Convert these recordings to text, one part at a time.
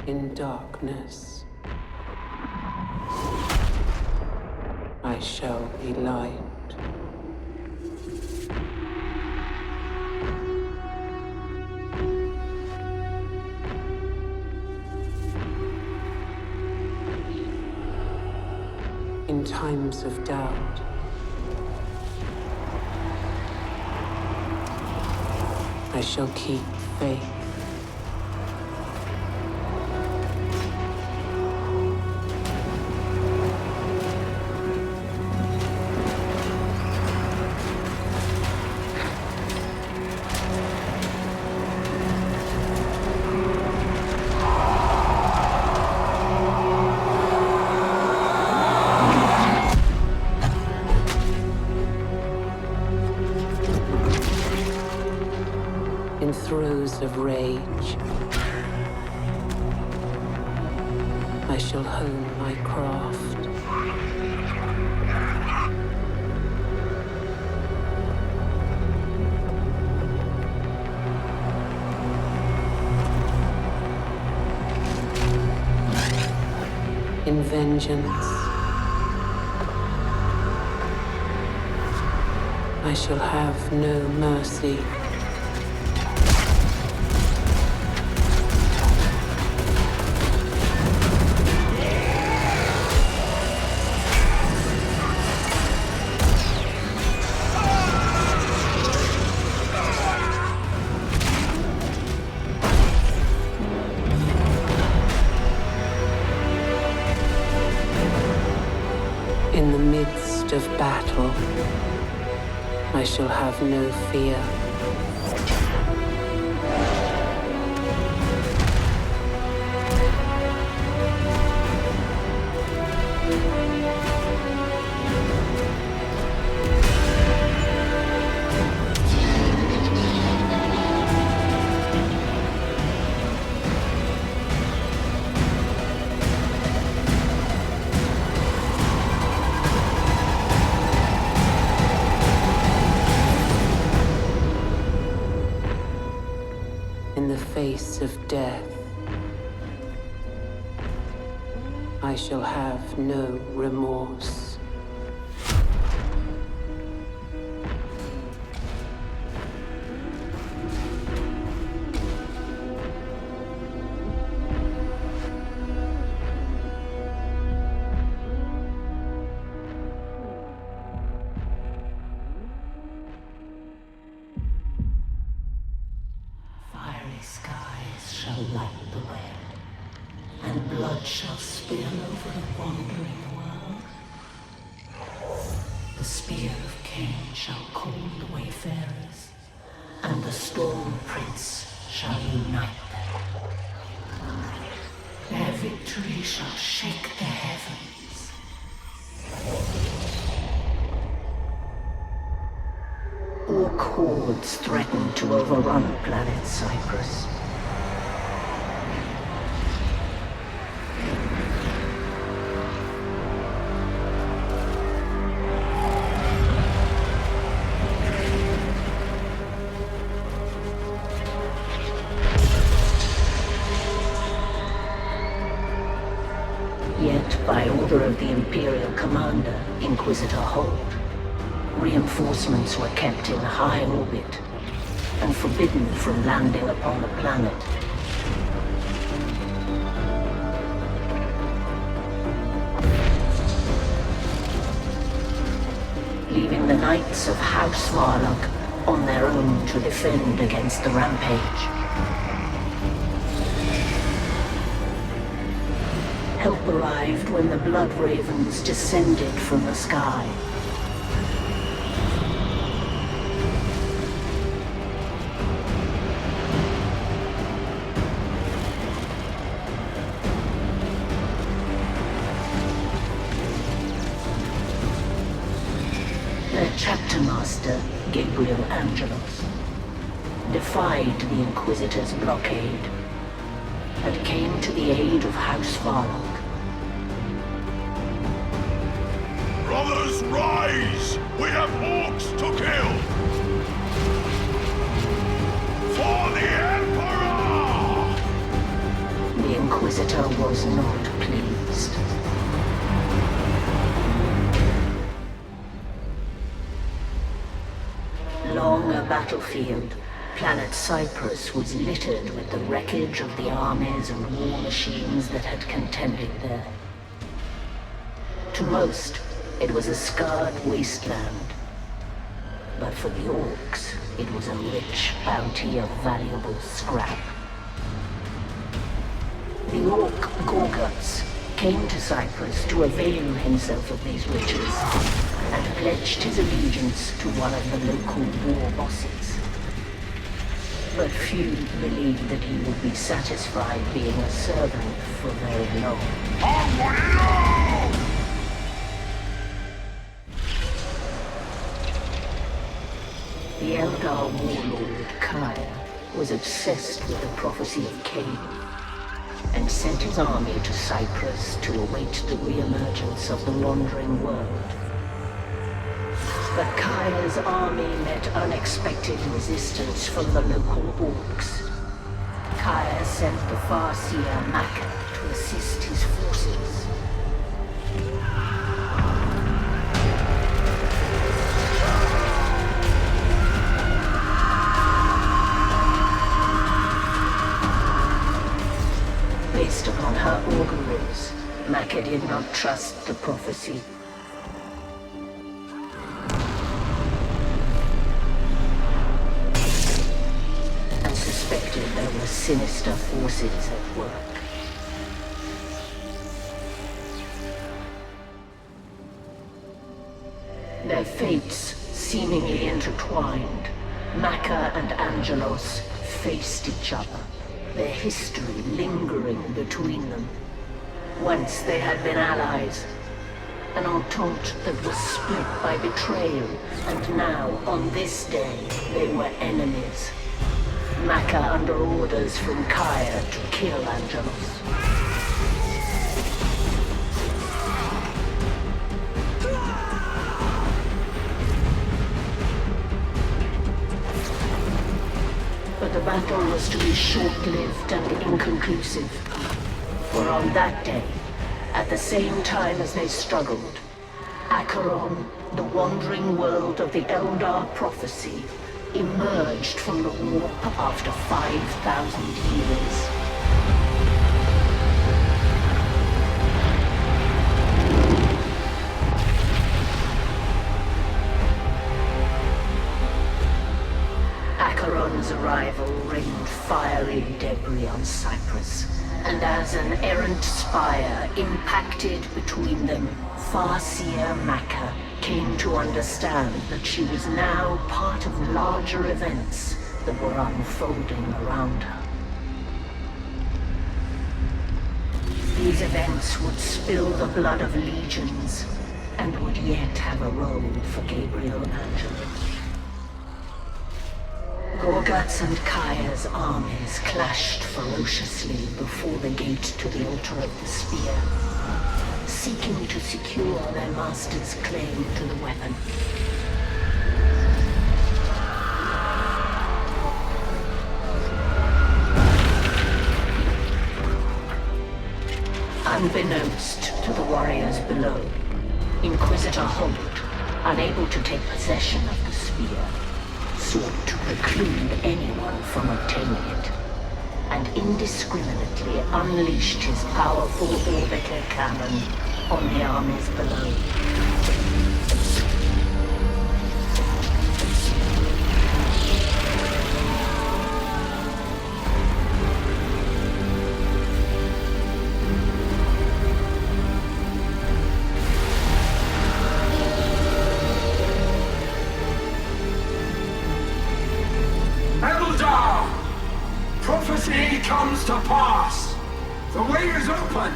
in darkness, I shall be light. In times of doubt, I shall keep faith. In throes of rage, I shall hone my craft. In vengeance, I shall have no mercy. In the midst of battle, I shall have no fear. In the face of death, I shall have no remorse. Skies shall light the way, and blood shall spill over the wandering world. The spear of Cain shall call the wayfarers, and the storm prince shall unite them. Their victory shall shake the heavens. Orc hordes threaten to overrun planet Cyprus. Yet, by order of the Imperial Commander, Inquisitor Hold, reinforcements were kept in high orbit and forbidden from landing upon the planet. Leaving the Knights of House Varlok on their own to defend against the rampage. Help arrived when the Blood Ravens descended from the sky. Their chapter master, Gabriel Angelos, defied the Inquisitor's blockade and came to the aid of House Varlok. Brothers, rise! We have orcs to kill! For the Emperor! The Inquisitor was not pleased. Along a battlefield, planet Cyprus was littered with the wreckage of the armies and war machines that had contended there. To most, it was a scarred wasteland. But for the orcs, it was a rich bounty of valuable scrap. The orc Gorguts came to Cyprus to avail himself of these riches, and pledged his allegiance to one of the local war bosses. But few believed that he would be satisfied being a servant for very long. The Eldar warlord Kaya was obsessed with the prophecy of Cain, and sent his army to Cyprus to await the re-emergence of the wandering world. But Kaya's army met unexpected resistance from the local orcs. Kaya sent the Farseer Maka to assist his forces. Based upon her auguries, Maka did not trust the prophecy. And suspected there were sinister forces at work. Their fates seemingly intertwined, Maka and Angelos faced each other, their history lingering between them. Once they had been allies, an entente that was split by betrayal, and now, on this day, they were enemies. Maka under orders from Kaya to kill Angelos. But the battle was to be short-lived and inconclusive. For on that day, at the same time as they struggled, Acheron, the wandering world of the Eldar prophecy, emerged from the warp after 5,000 years. Acheron's arrival rained fiery debris on Cyprus, and as an errant spire impacted between them, Farseer Maka came to understand that she was now part of larger events that were unfolding around her. These events would spill the blood of legions, and would yet have a role for Gabriel Angelos. Gorguts and Kaya's armies clashed ferociously before the gate to the altar of the spear, seeking to secure their master's claim to the weapon. Unbeknownst to the warriors below, Inquisitor Holt, unable to take possession of the spear, sought to preclude anyone from obtaining it, and indiscriminately unleashed his powerful orbital cannon on the armies below. Prophecy comes to pass! The way is open!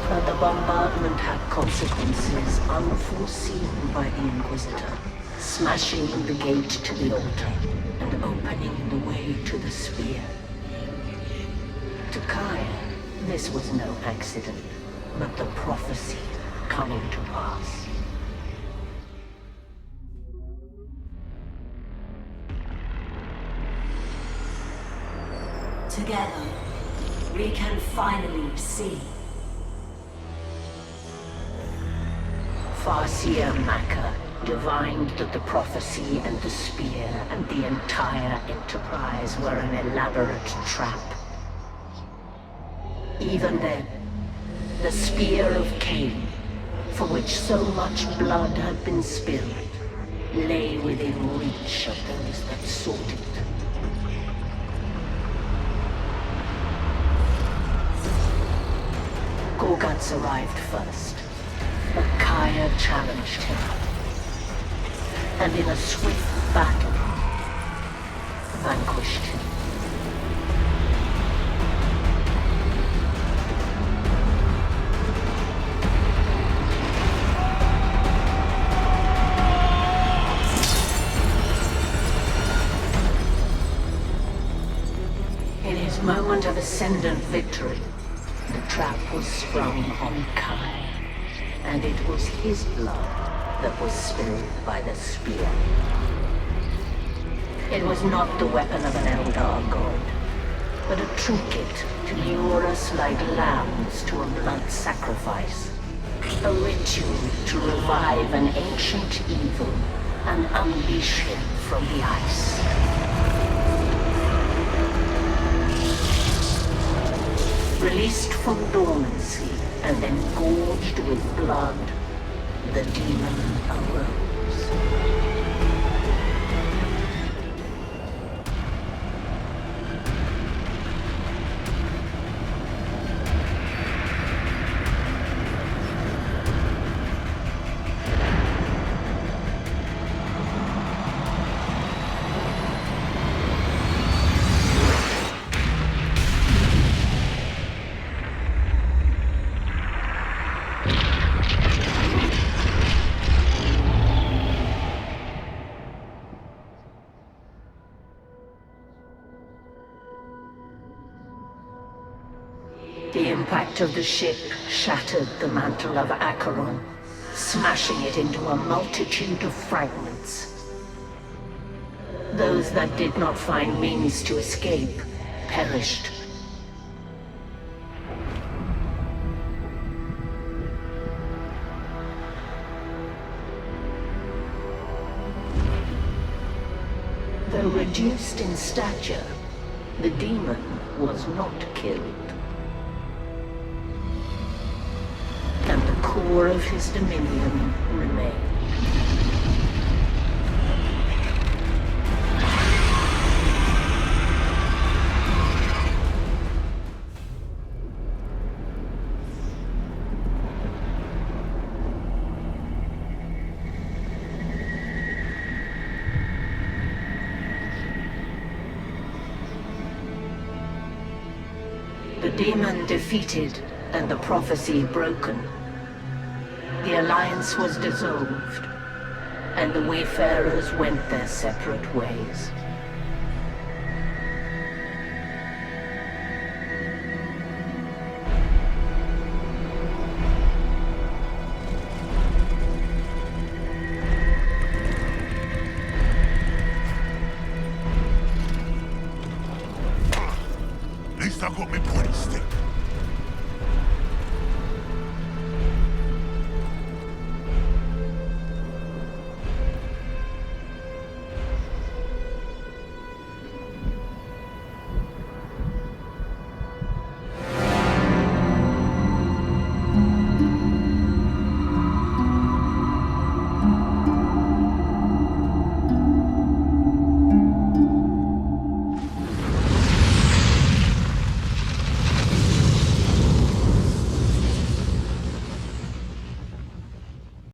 But the bombardment had consequences unforeseen by the Inquisitor, smashing the gate to the altar and opening the way to the spear. To Kaya, this was no accident, but the prophecy coming to pass. Together, We can finally see. Farseer Maka divined that the prophecy and the spear and the entire enterprise were an elaborate trap. Even then, the spear of Cain, for which so much blood had been spilled, lay within reach of those that sought it. Gorguts arrived first, but Kaya challenged him. And in a swift battle, vanquished him. In his moment of ascendant victory, the trap was sprung on Kai, and it was his blood that was spilled by the spear. It was not the weapon of an Eldar god, but a trinket to lure us like lambs to a blood sacrifice. A ritual to revive an ancient evil and unleash him from the ice. Released from dormancy and engorged with blood, the demon arose. The impact of the ship shattered the mantle of Acheron, smashing it into a multitude of fragments. Those that did not find means to escape perished. Though reduced in stature, the demon was not killed. And the core of his dominion remained. The demon defeated and the prophecy broken, the alliance was dissolved, and the Wayfarers went their separate ways.